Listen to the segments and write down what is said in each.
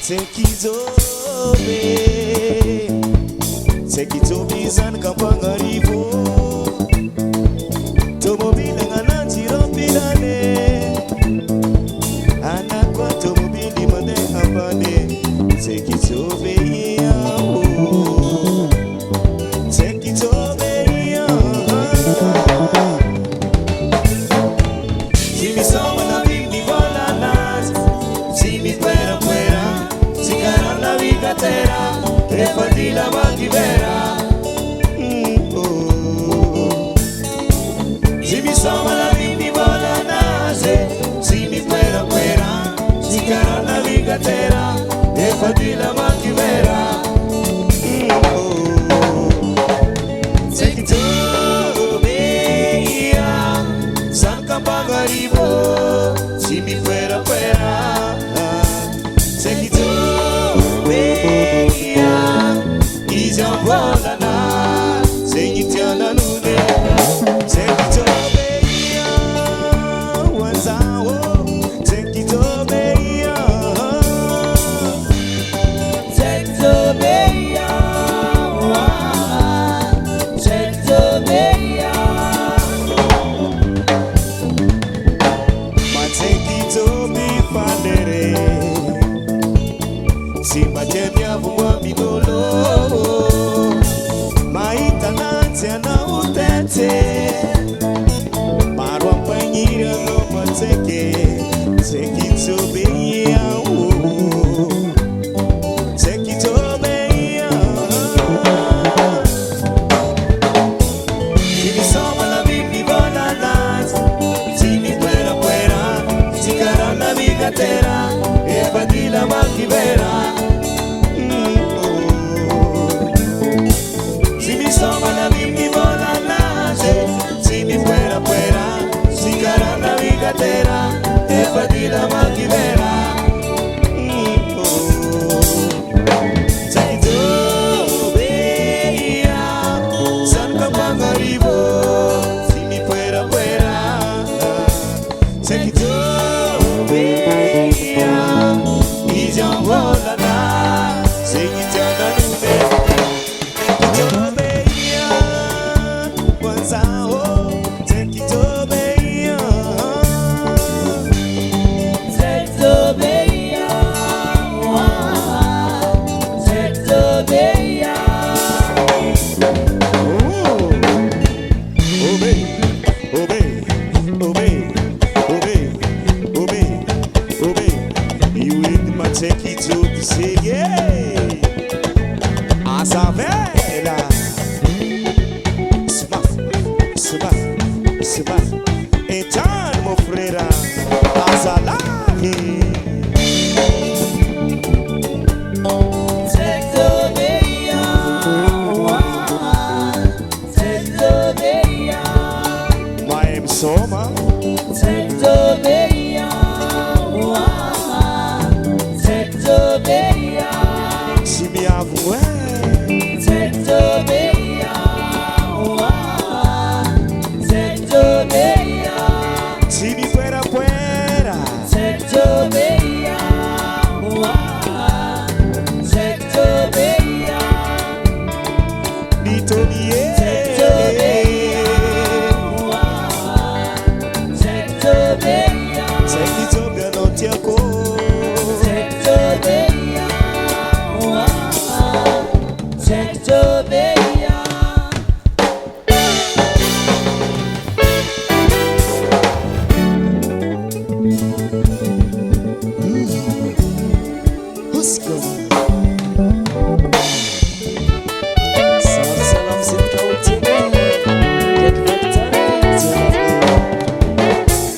Sekitobe zan kampangarivo tomobile ngananti rompilane anakwa tomobile mande ambane sekitobe yao sekitobe yao Jimmy soma na bimbi volanas Jimmy fuera si cara la vigatera e fatti la mantivera Si mi soma la bimbi vola nase Si mi fuera Si cara la vigatera E fatti la mantivera Se chi tu via San Campangarivo Si mi fuera Se chi tu via Ijan vola na Se chi ti ananune Se chi tu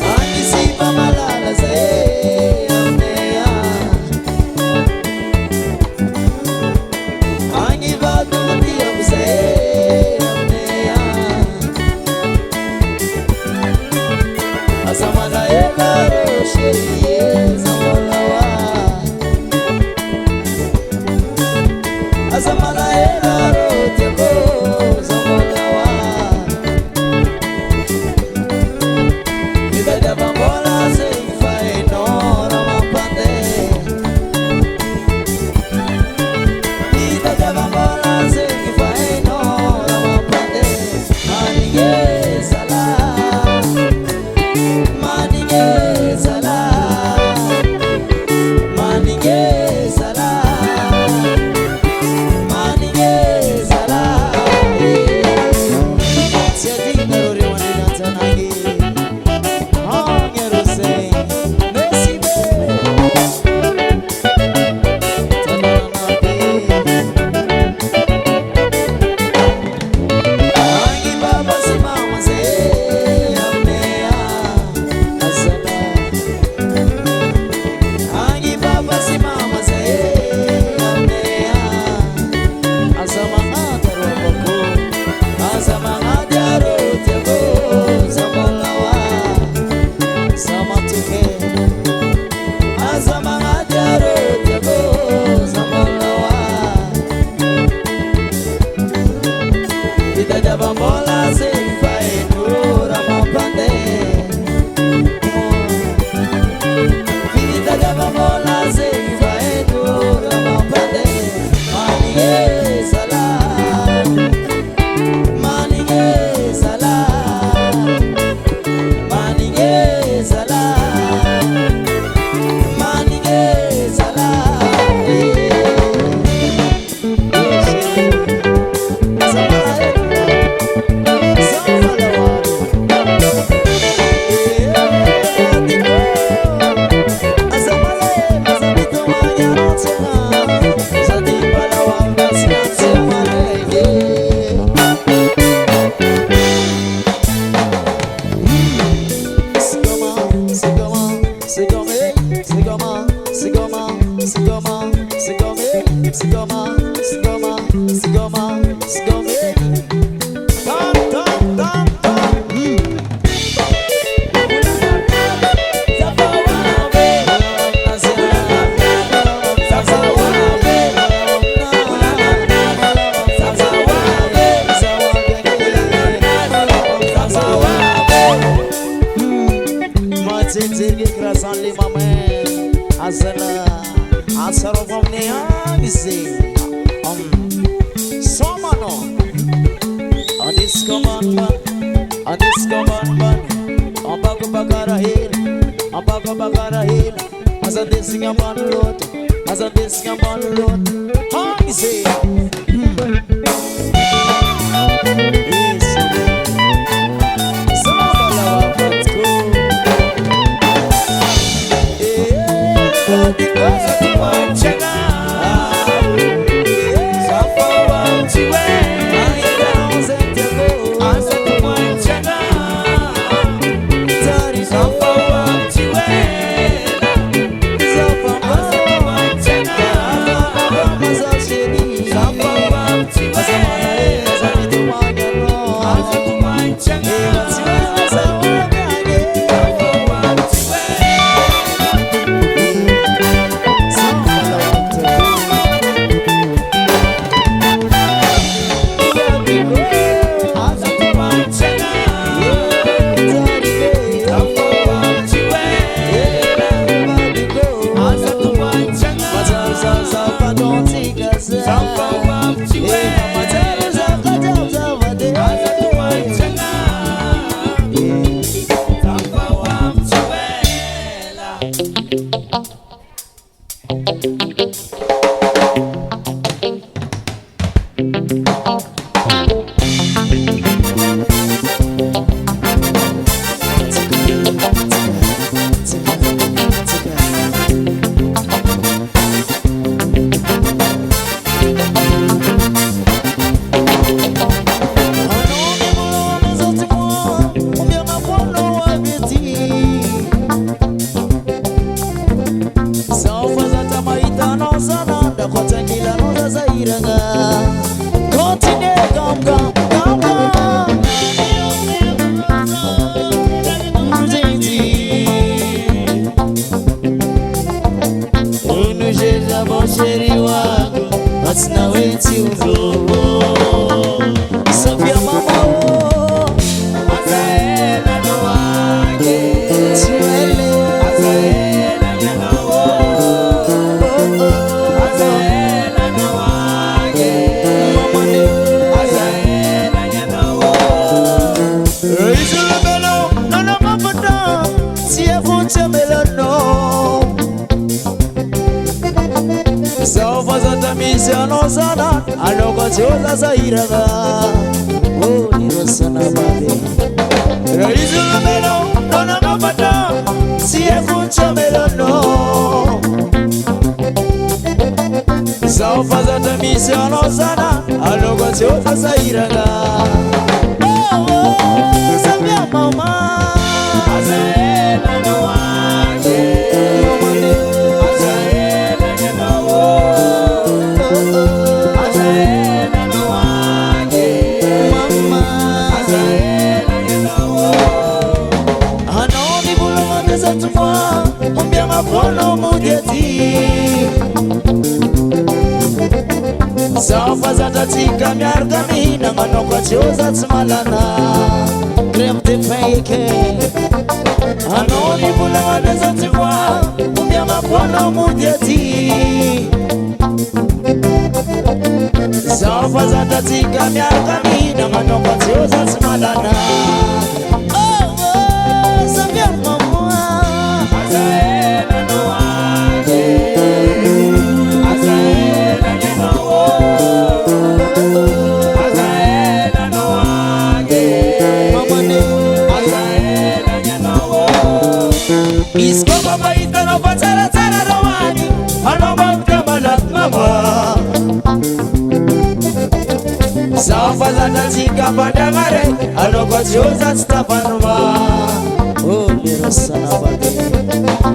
Anisi mama lala say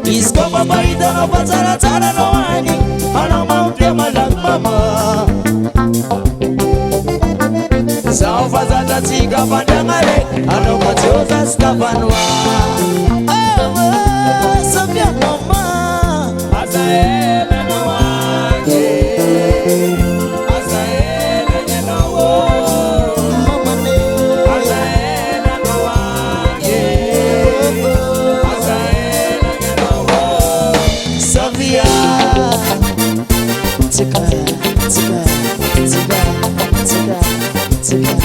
Isko babaita no patsara tsara no ani, ano mautia malak mama. tika pandangare anokatioza stafanwa Sofia mama azaela mwange azaela nyenawo mama ne azaela mwange azaela nyenawo Sofia tika tika tika tika tika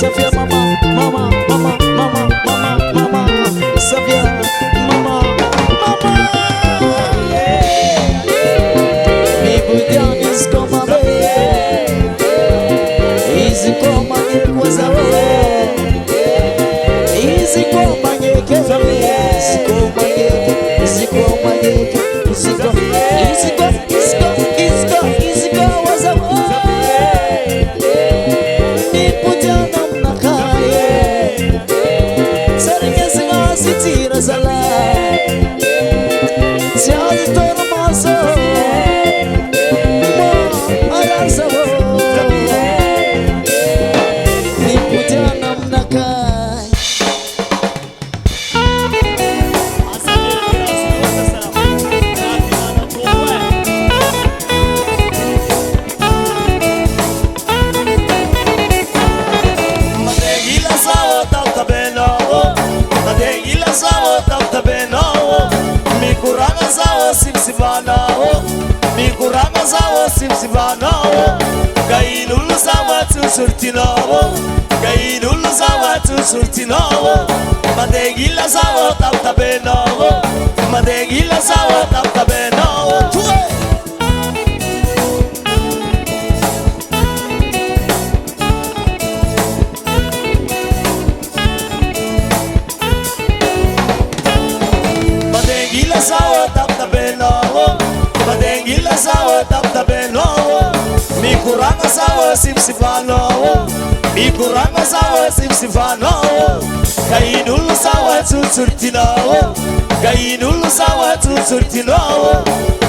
Sofia mama mama mama mama mama mama Sofia mama mama Bibu Dianis koma Easy koma nyekwaza Easy koma nyeke Easy koma nyeke Easy koma nyeke Easy koma Easy koma Easy koma Easy koma waza Tira sala se az toro maso mo arasa wo ni putana mnakai madegila sawo tabeno madegila sawo tabeno mikuranga sawo simsivana mikuranga sawo simsivana gailul sawo tusurtino gailul sawo tusurtino madegila sawo tabeno madegila sawo tabeno sawo tabeno madengila sawo tabeno mikuranga sawo simsivano mikuranga sawo simsivano gainul sawo tusurtino gainul sawo tusurtino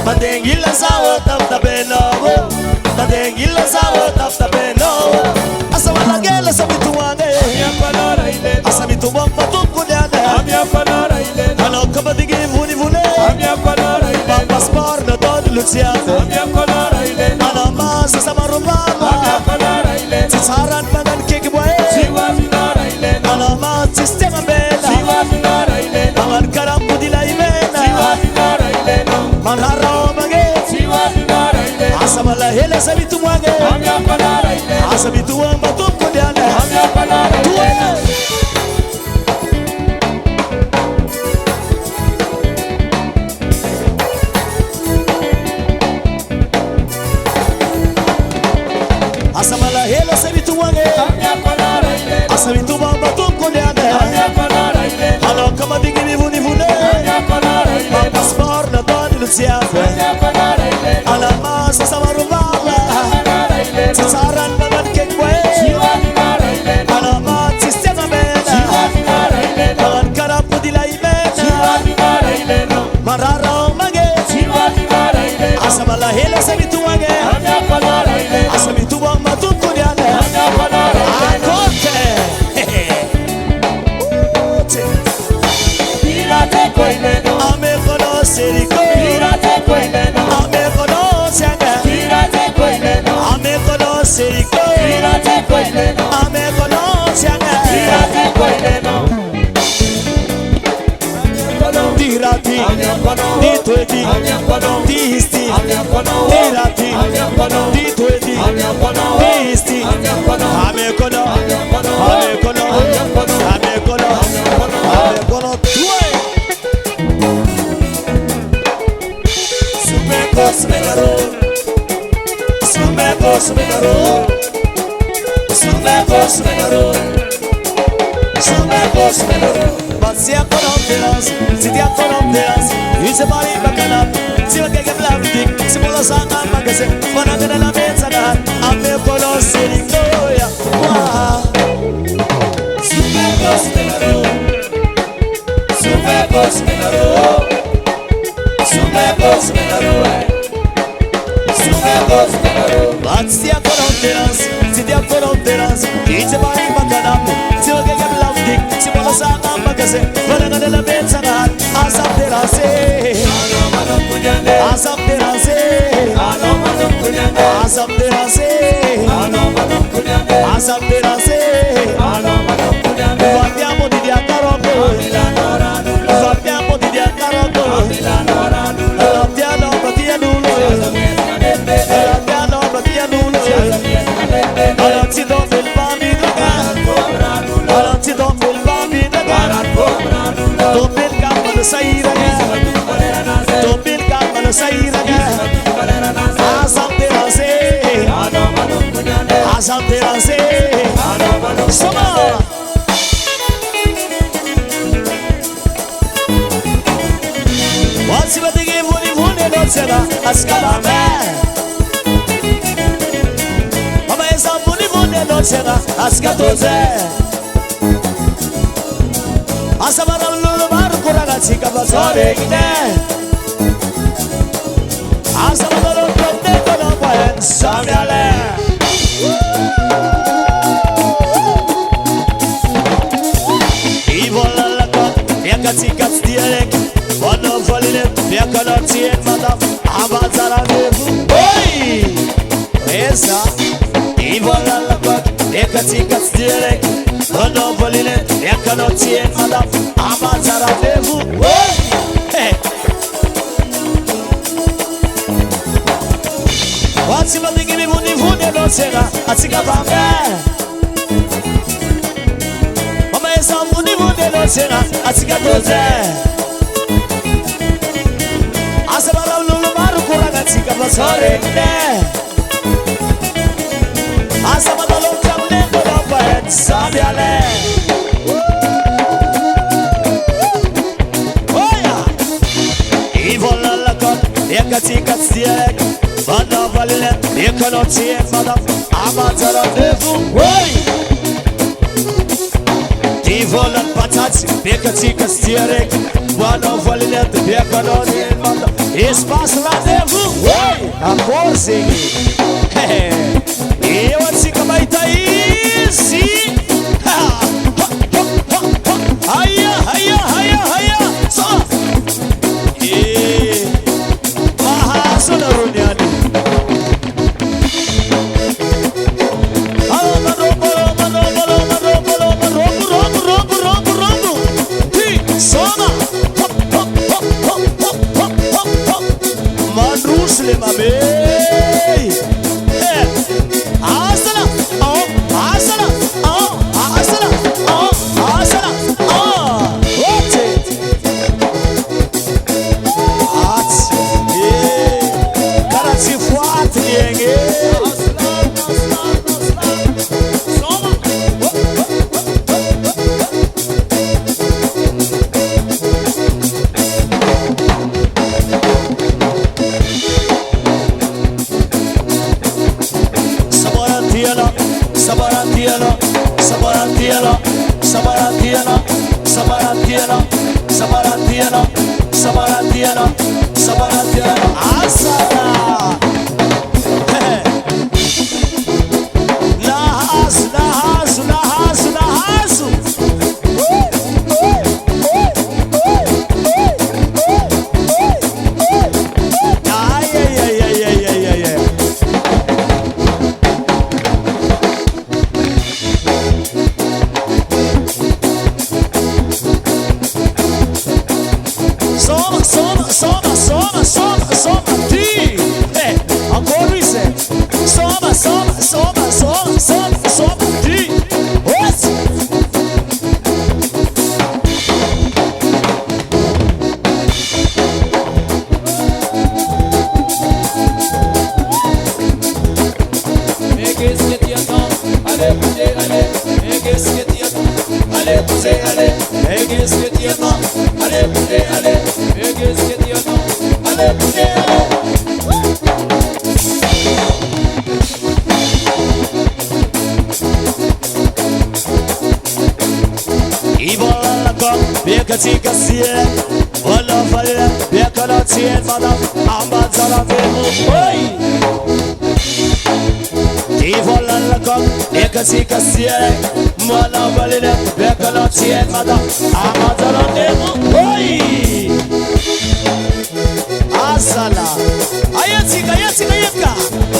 madengila sawo tabeno madengila sawo tabeno asawala gela sabituwane asabitu bamba tukunyane kabadigi vuni vune Papas porno todo luciano Alamas sama rupama Cisaran bagan kiki boy Alamas sistema bela Aman karam budila imena Manhara omage Asamala hele sabitu mwage Asabitu wamba tukunyane hela sabitu wange asabitu bamba tukunyane alo kama digi vivuni vune bamba sport na doni luciafe ala masa samaruvala tsaran naman kekwe ala mati stena mena alan karapu dilaimena marara mange asamala hela sabitu wange asabitu bamba tukunyane akote ame conoce rico ame conoce ame conoce rico ame conoce tirati ditueti tisti tirati ditueti tisti ame cono tue But see I cononteras, it's a body bacana, see what get blantic, similar sang and magazine, but I'm gonna lament that I'm a conoscering Goya. But see I cononteras, it's a body bacana, see what get blantic, similar sang and magazine, but I'm gonna lament that Asapterase, Guardiamo di Diacaroco, What's what they give when you want it? Don't say that. Ascalame. Mama is a money money. Don't say that. Ascatoze. Asabara lulu baru kurang cika basore ine. Asabara lulu prende kono poen samyale. Ivola la kot, yaka cika stielek. Quando falline, mia canazzi e madame avanzara nevu. Oi! Esa, I vola la quack, mia cazzica stiere. Quando falline, mia canazzi e madame avanzara nevu. Oi! Quasi ma dighi mi vuni vuni non sera, azzica bambè. Ma esa vuni vuni non sera, azzica dozè. Asabara lulu baru kurang cika basore ine. Asabara lulu kamne kono poen samyale. Oya, ivola la kot, yaka cika stiek. Vanda valile, yaka no tie madam, amatara nevu. Oi, ivola patats, yaka cika stiek. Vanda valile, yaka no tie madam. Espaço lá dentro, oi, a força. Eu assim como aí tá aí, sim. Aia, aia, aia, aia, só. E arrasa na reunião. Soma. Manrusle mame. Asala. Sabaratiano, Sabaratiano, Sabaratiano, Sabaratiano, Sabaratiano, Sabaratiano, Sabaratiano, Asara. Nahasu, Nahasu, Nahasu, Nahasu. Ay, ay, ay, ay, ay, ay, ay, ay. Soma, soma, soma, soma, soma, soma, ti. Agora isso. Soma, soma, soma, soma, soma, soma, ti. What? Tika siye, wala fale, yakala tiye madam, ambazala vemu, oi. Ivola la kok, tika siye, wala fale, yakala tiye madam, ambazala vemu, oi. Asala, ayatika, ayatika, yeka,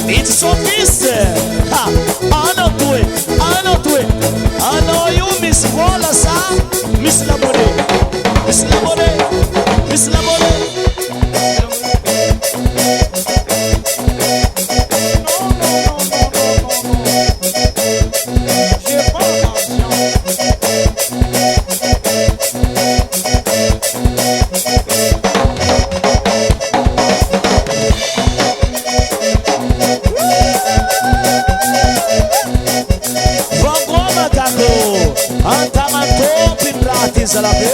it's so peace. Ha, ano tuwe, ano you miss wala sa, miss la bode. Miss Lamore, Miss Lamore. Vangoma kako, antamato pinrati salabe.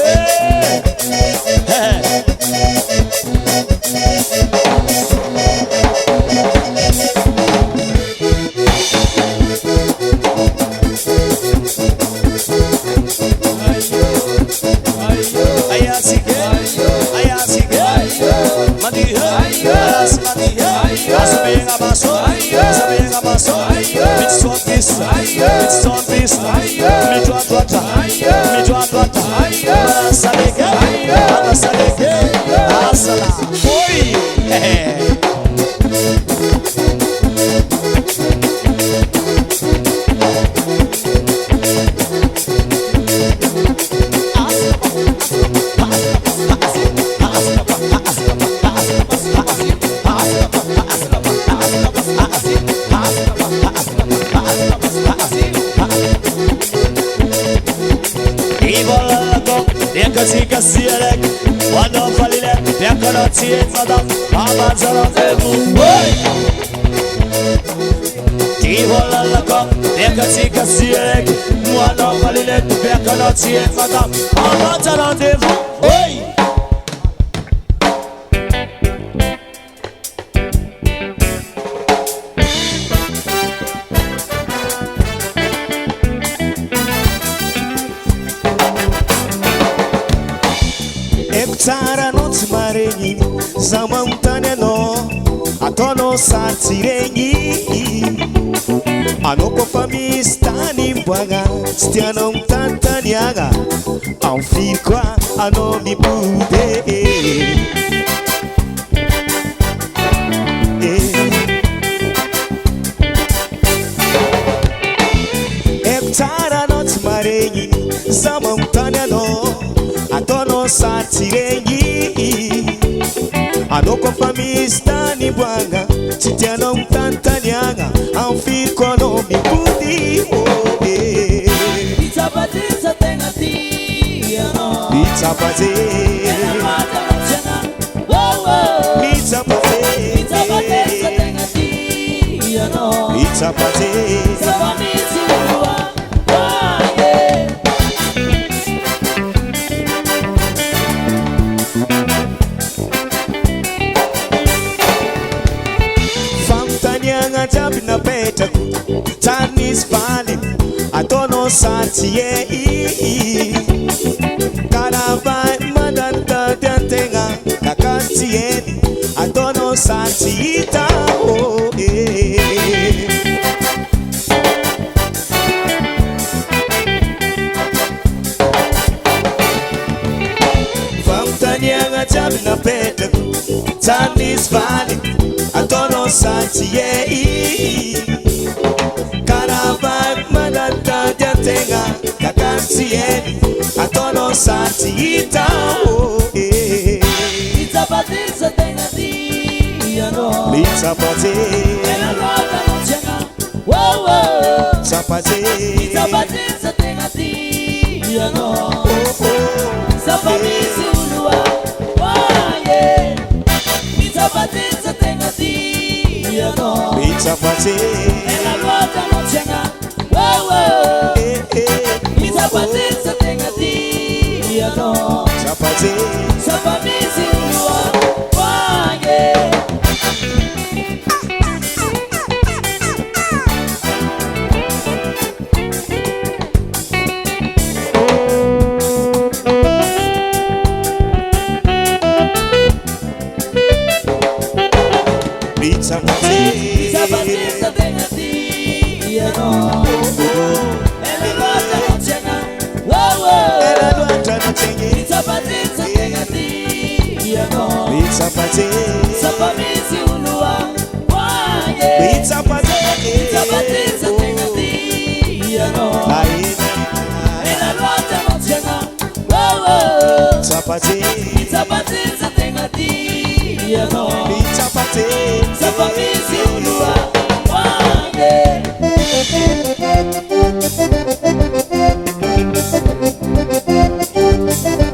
Tika siye, wala fale, yakala tiye madam, ambazala vemu, oi. Ivola la kok, tika siye, wala fale, yakala tiye madam, ambazala vemu, oi. Tara not mareni, zama mtaneno, atono satireni. Anoko famistani mbwaga, stiano mtantaniaga, anfikwa anomi bude. Tara not mareni, zama mtaneno, atono satireni. Anoko famistani bwanga, sitiano mtantanianga, anfiko no mibudi. Itapate satengati, itapate, itapate satengati, itapate. Tanis valley, atono santie Karabai madanta tenga kakantie atono santita oh Famtanianga jamina peta Tanis Valley atono santie Karabai madanta tenga kakantie atono santita oh Itapatiza tenga dia no Itapati Ela roda no chega Wow wow Itapati Itapatiza tenga dia no Sapamizi ulua Waye Itapatiza tenga dia no Itapati Ela roda no chega Wow wow Itapatiza tenga dia no Itapati Sapamizi ulua Waye Itapatiza tenga dia no Ela roda no chega Wow wow Itapatiza tenga dia no Itapati Sapamizi ulua Waye Itapatiza tenga dia no Ela roda no chega Wow wow Itapatiza tenga dia no Sapamizi ulua Waye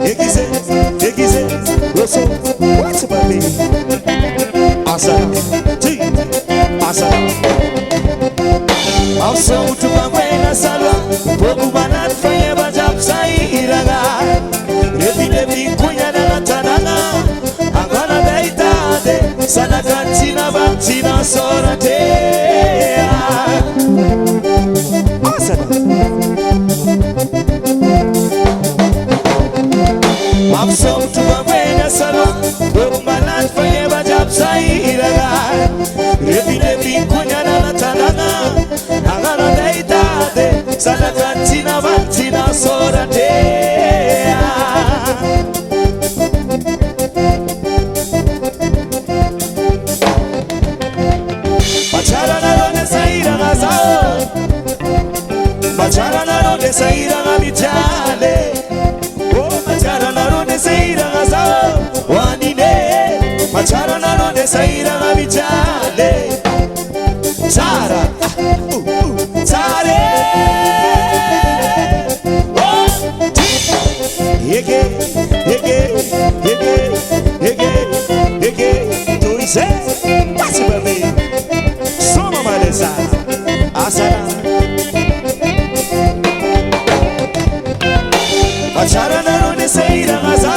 Egize, Rosso, what's about me? Asana, Asana. Also to my way, Salwa, Bogumanat, Fayaba Japsai, Iraga, Repi, Kuyana, Tanana, Agana Daita, Sanagantina, Bantina, Sorate. Asana. I'm so to a way, Salon, broke my life for ever, Japsai, Iraga, Repi, Kuyana, Tanana, Agana Daita, Sanagantina, Bantina, Sorate. Macharana de Saira Gaza, Macharana de Saira Gabitale. Saira gaza wanine machara no de saira gabichale Sara Sare Yege tu dice pasi bebe soma malesa asara machara no de saira gaza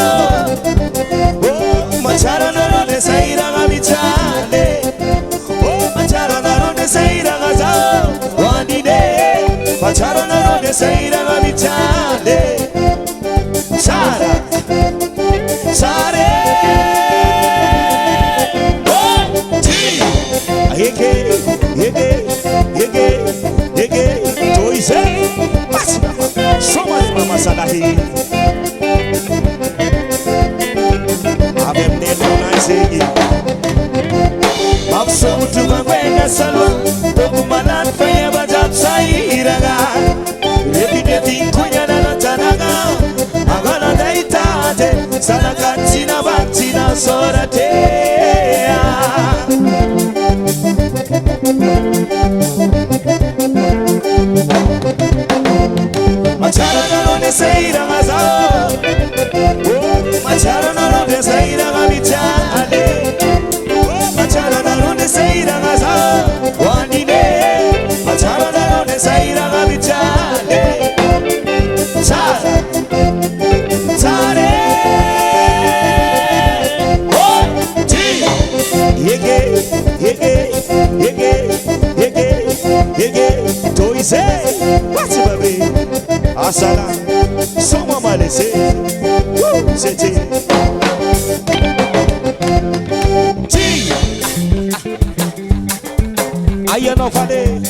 Machara no de saira gabichale Machara no de saira gaza wanine Machara no de saira gabichale Sara Sare Yege Toise Pasina Soma de mama sadahi Mapso to my way, Salon, Bogumanat, Fayaba Japsai, Iraga, Repi, Kuyana, Tanaga, Agana Daita, Sanagantina, Bantina, Sorate. Machara no de Saira Maza, Machara no de Saira Gabichale. Machara no de Saira Gaza, wanine. Machara no de Saira Gabichale. Sara, Sare. Oh, T. Yege. Toise. What's it, baby? Asala. Someone might say, woo, say it. I know funny.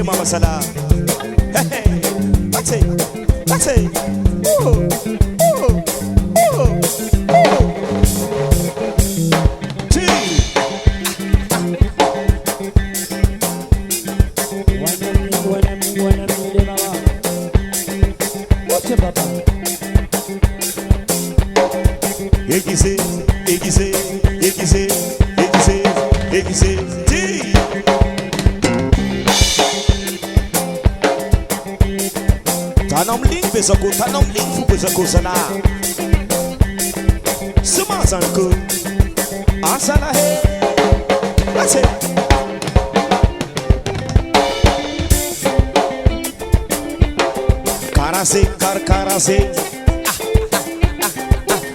Mama Salah. Hey, what's it? What's it? Ooh, ooh, ooh, ooh. Tanom ling fu bezako sana. Suma sanku. Asala he. That's it. Karase kar karase.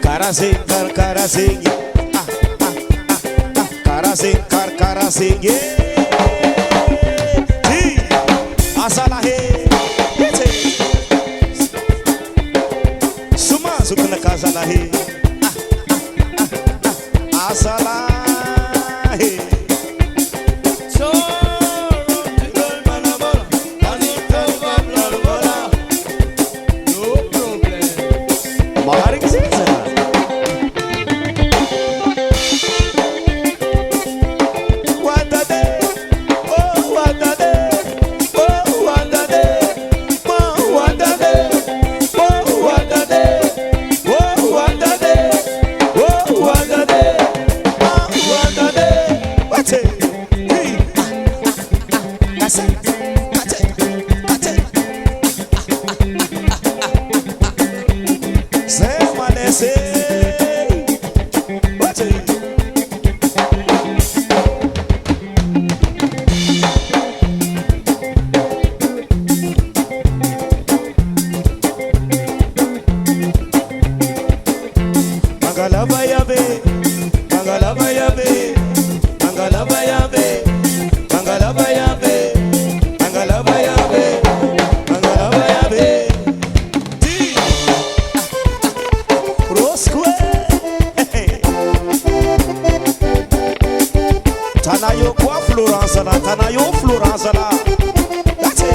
Karase kar karase. Karase kar karase. Asala he. Sukuna casa la he, asala he. So no problem. Mahari kisi sana. Tanayo kwa Florence la, Tanayo Florence la. That's it.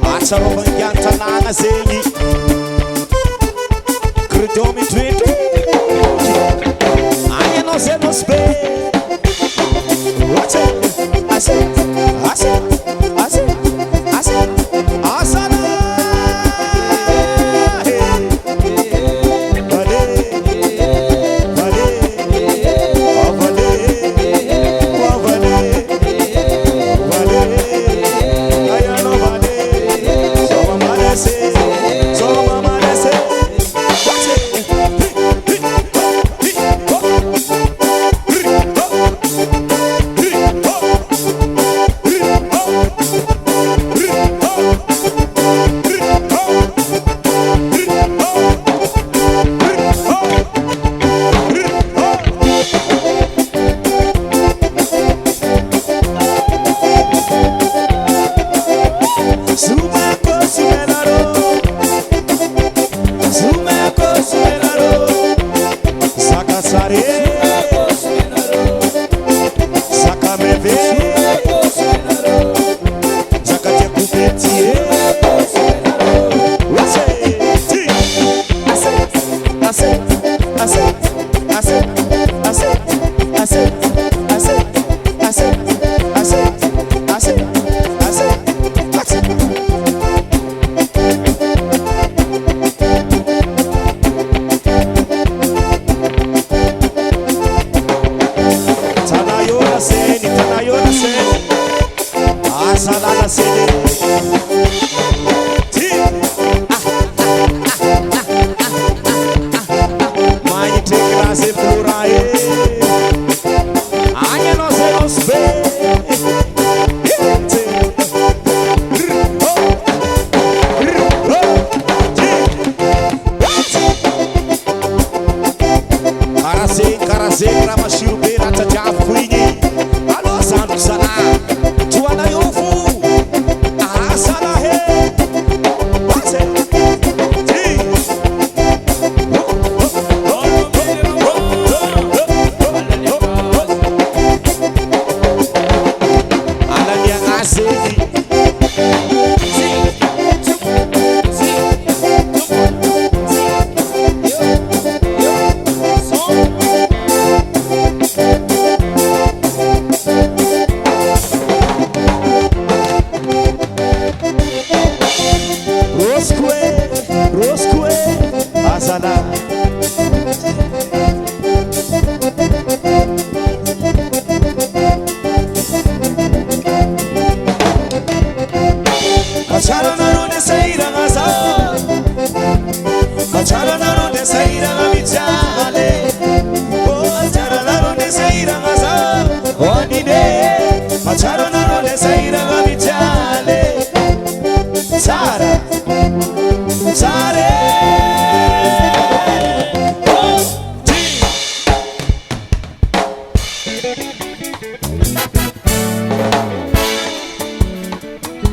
Acharo manyanta nana zengi. Credomi tweet. I no se no spe. What's it? I said, I said, I said, I said, I said.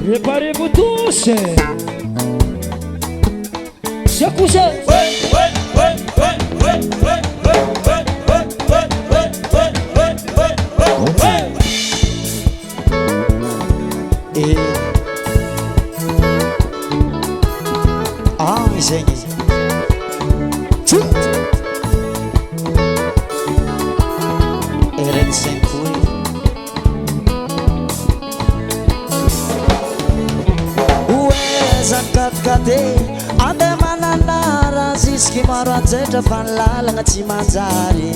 Préparez-vous tous. Secouez. Ande mananara ziski maro anjetra fanlalagna tsy manjary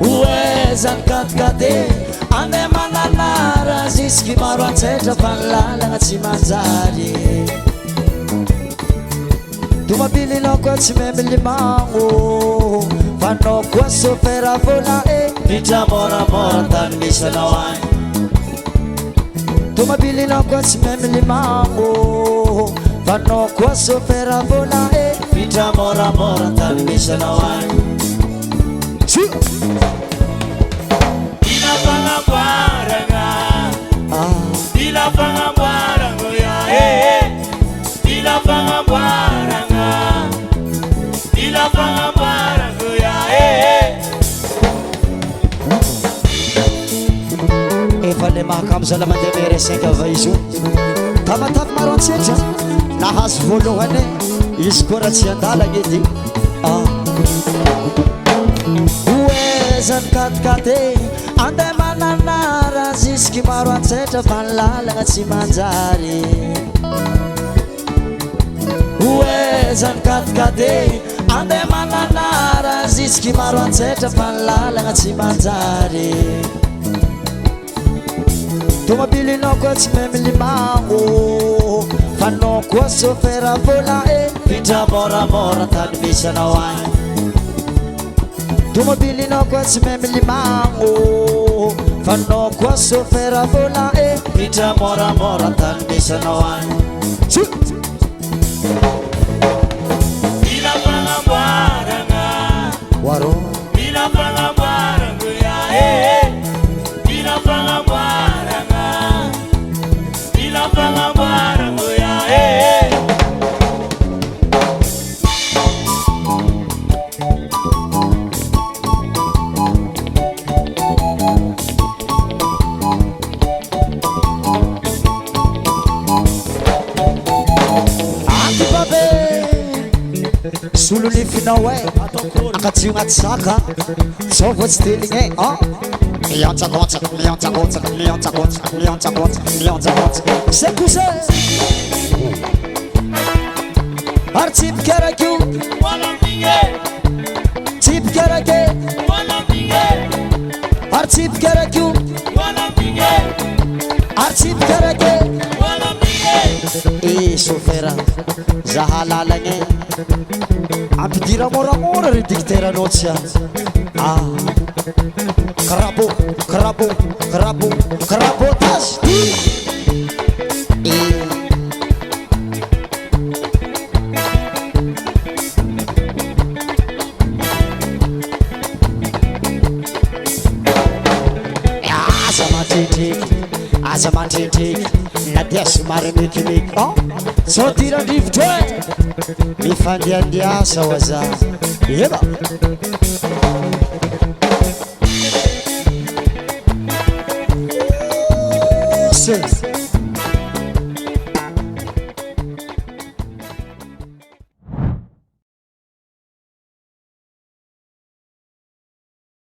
oezany katikate ande mananara ziski maro anjetra fanlalagna tsy manjary tomabilinao koa tsy memilimango fanao koa sofera vola vitra moramora tany misy anao any tomabilinao koa tsy memilimango fanao koa sofera vola vitra moramora tany misy anao any Ila fanamboaragna Ila fanamboaragna Ila fanamboaragna Ila fanamboaragna efa le mahakamo mandeha meresenka va izy io tamatavy maro antsetra nahazo voalohany izy koa raha tsy andalagna edy oezany katikate andeha mananara zisky maro antsetra fa ny lalagna tsy manjary oezany katikate andeha mananara zisky maro antsetra fa ny lalagna tsy manjary tomabilinao koa tsy memilimango fanao koa sofera vola vitra moramora tany misy anao any tomabilinao koa tsy memilimango fanao koa sofera vola vitra moramora tany misy anao any Ila fanamboaragna waro Ila fanamboaragna Ila fanamboaragna Ila fanamboaragna Solo lifinao e akatsio agnaty saka zao vao tsy teligny e miantsakontsaky miantsakontsaky miantsakontsaky miantsakontsaky miantsakontsaky zay kosa ary tsy pikarakio tsy pikarake ary tsy pikarakio ary tsy pikarake e sofera zaha lalagny ampidira moramora ry dicteranao tsy crabo crabo crabo crabotage aza mandrendreky na dia somary mekimeky sao tirandrivotra e mifandiandiasa ho aza eba